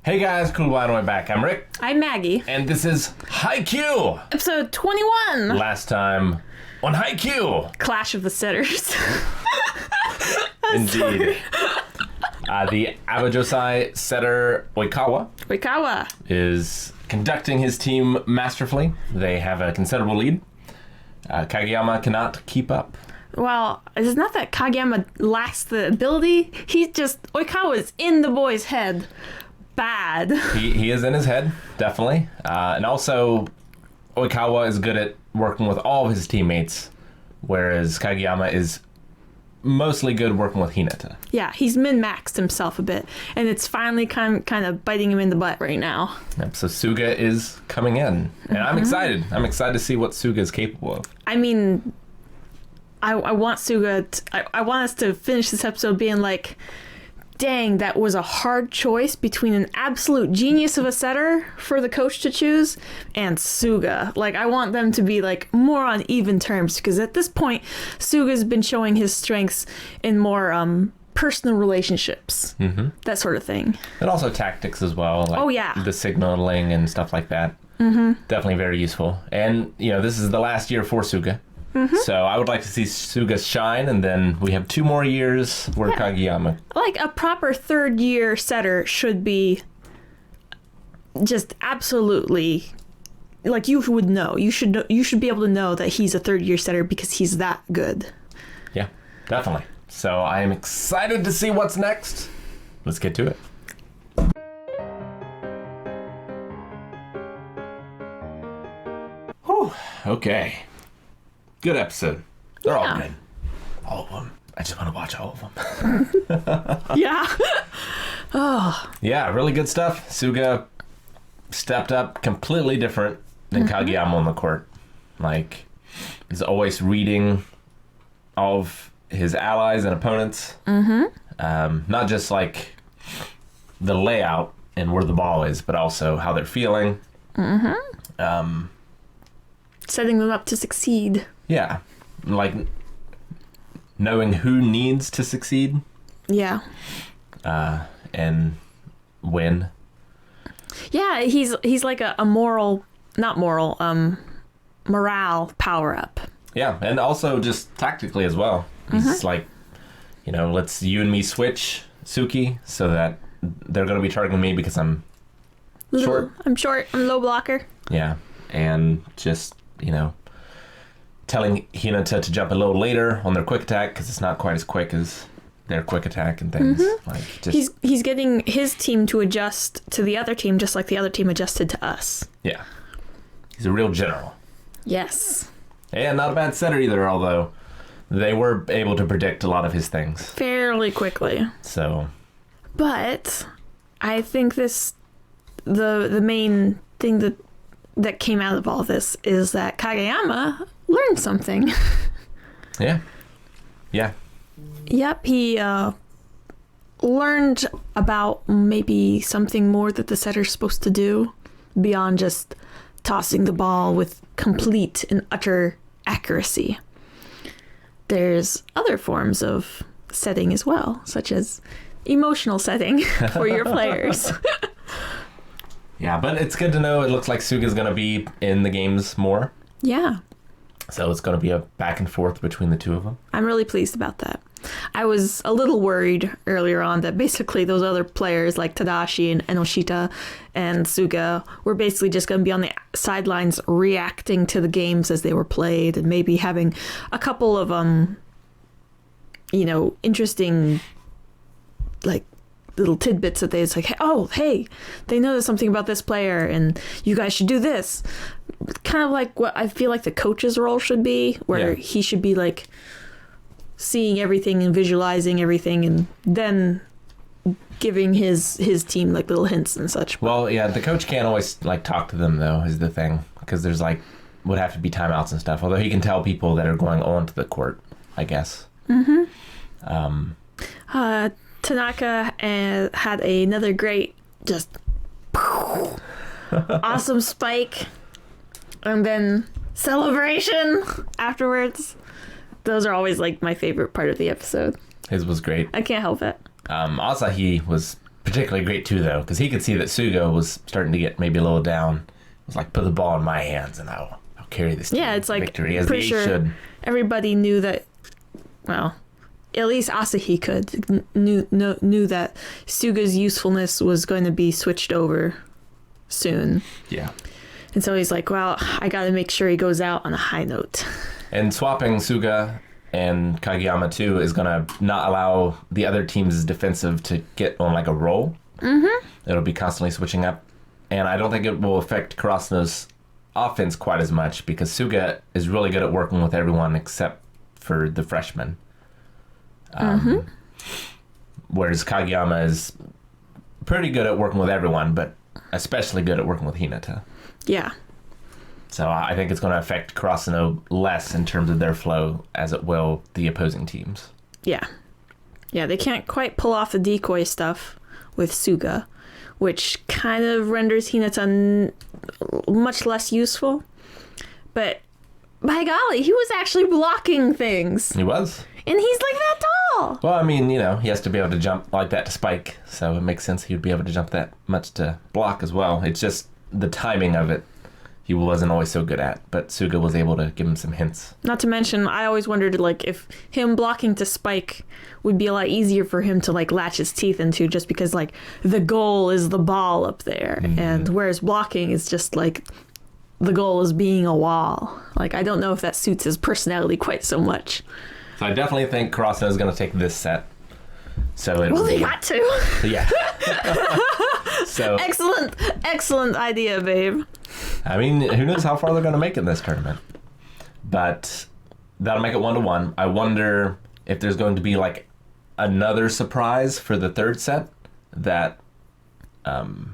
Hey guys, cool anime back. I'm Rick. I'm Maggie. And this is Haikyuu. Episode 21. Last time on Haikyuu. Clash of the Setters. Indeed. The Abajosai setter Oikawa is conducting his team masterfully. They have a considerable lead. Kageyama cannot keep up. Well, it's not that Kageyama lacks the ability. Oikawa is in the boy's head. Bad. He is in his head, definitely. And also, Oikawa is good at working with all of his teammates, whereas Kageyama is mostly good working with Hinata. Yeah, he's min-maxed himself a bit, and it's finally kind of biting him in the butt right now. Yep, so Suga is coming in, and I'm excited. I'm excited to see what Suga is capable of. I mean, I want Suga. I want us to finish this episode being like, dang, that was a hard choice between an absolute genius of a setter for the coach to choose and Suga. Like, I want them to be like more on even terms, because at this point, Suga's been showing his strengths in more personal relationships, that sort of thing. And also tactics as well. Like the signaling and stuff like that. Definitely very useful. And, this is the last year for Suga. So I would like to see Suga shine, and then we have 2 more years where Kageyama. Like a proper third-year setter should be just absolutely, like, you would know. You should be able to know that he's a third-year setter because he's that good. Yeah, definitely. So I am excited to see what's next. Let's get to it. Whew, okay. Good episode. They're all good. All of them. I just want to watch all of them. Yeah. Yeah, really good stuff. Suga stepped up completely different than Kageyama on the court. Like, he's always reading all of his allies and opponents. Not just like the layout and where the ball is, but also how they're feeling. Setting them up to succeed. Yeah, like knowing who needs to succeed. Yeah. And win. Yeah, he's like a morale power up. Yeah, and also just tactically as well. He's like, let's you and me switch Suki so that they're going to be targeting me because I'm short. I'm short. I'm low blocker. Yeah, and just, telling Hinata to jump a little later on their quick attack because it's not quite as quick as their quick attack and things. Like, he's getting his team to adjust to the other team just like the other team adjusted to us. Yeah. He's a real general. Yes. And not a bad setter either, although they were able to predict a lot of his things. Fairly quickly. So. But I think the main thing that came out of all this is that Kageyama learned something. Yeah. Yep, he learned about maybe something more that the setter's supposed to do beyond just tossing the ball with complete and utter accuracy. There's other forms of setting as well, such as emotional setting for your players. Yeah, but it's good to know it looks like Suga's going to be in the games more. Yeah. So it's going to be a back and forth between the two of them. I'm really pleased about that. I was a little worried earlier on that basically those other players like Tadashi and Enoshita and Suga were basically just going to be on the sidelines reacting to the games as they were played and maybe having a couple of, interesting, like, little tidbits that they'd like, hey, they noticed something about this player and you guys should do this. Kind of like what I feel like the coach's role should be, where he should be like seeing everything and visualizing everything and then giving his team like little hints and such. Well, yeah, the coach can't always like talk to them though, is the thing, because there's like would have to be timeouts and stuff, although he can tell people that are going onto the court, I guess. Tanaka had another great just awesome spike and then celebration afterwards. Those are always like my favorite part of the episode. His was great. I can't help it. Asahi was particularly great too, though, because he could see that Suga was starting to get maybe a little down. It was like, put the ball in my hands and I'll carry this team it's like victory as pretty they sure should. everybody knew that. Well, at least Asahi knew that Suga's usefulness was going to be switched over soon. Yeah. And so he's like, well, I got to make sure he goes out on a high note. And swapping Suga and Kageyama too is going to not allow the other team's defensive to get on like a roll. Mm-hmm. It'll be constantly switching up. And I don't think it will affect Karasuno's offense quite as much because Suga is really good at working with everyone except for the freshmen. Whereas Kageyama is pretty good at working with everyone, but especially good at working with Hinata. Yeah. So I think it's going to affect Karasuno less in terms of their flow as it will the opposing teams. Yeah. Yeah, they can't quite pull off the decoy stuff with Suga, which kind of renders Hinata much less useful. But by golly, he was actually blocking things. He was. And he's like that tall. Well, I mean, he has to be able to jump like that to spike, so it makes sense he would be able to jump that much to block as well. It's just the timing of it he wasn't always so good at, but Suga was able to give him some hints. Not to mention, I always wondered, like, if him blocking to spike would be a lot easier for him to, like, latch his teeth into, just because, like, the goal is the ball up there, and whereas blocking is just, like, the goal is being a wall. Like, I don't know if that suits his personality quite so much. So I definitely think Karasuno is going to take this set. So Well, they got to. Yeah. So Excellent idea, babe. I mean, who knows how far they're going to make in this tournament. But that'll make it 1-1. I wonder if there's going to be, like, another surprise for the third set that Aoba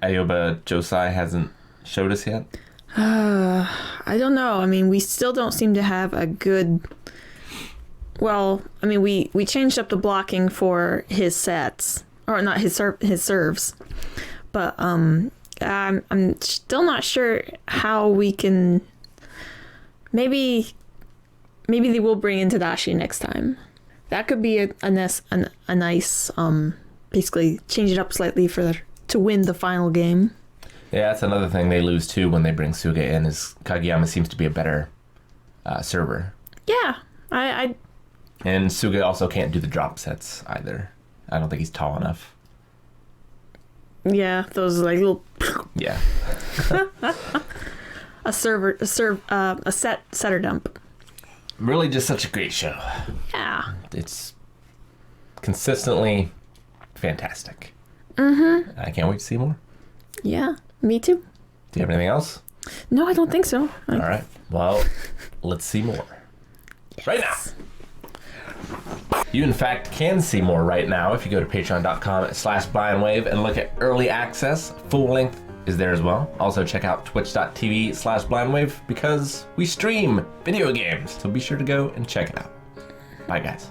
Josai hasn't showed us yet. I don't know. I mean, we still don't seem to have a good... Well, I mean, we changed up the blocking for his sets. Or not his serves. But I'm still not sure how we can... Maybe they will bring in Tadashi next time. That could be a nice... basically change it up slightly to win the final game. Yeah, that's another thing they lose too when they bring Suga in is Kageyama seems to be a better server. Yeah, I And Suga also can't do the drop sets either. I don't think he's tall enough. Yeah, those like little. Yeah. a setter dump. Really, just such a great show. Yeah. It's consistently fantastic. Mm-hmm. I can't wait to see more. Yeah, me too. Do you have anything else? No, I don't think so. All right. Well, let's see more. Yes. Right now. You, in fact, can see more right now if you go to patreon.com/blindwave and look at early access. Full length is there as well. Also, check out twitch.tv/blindwave because we stream video games. So be sure to go and check it out. Bye, guys.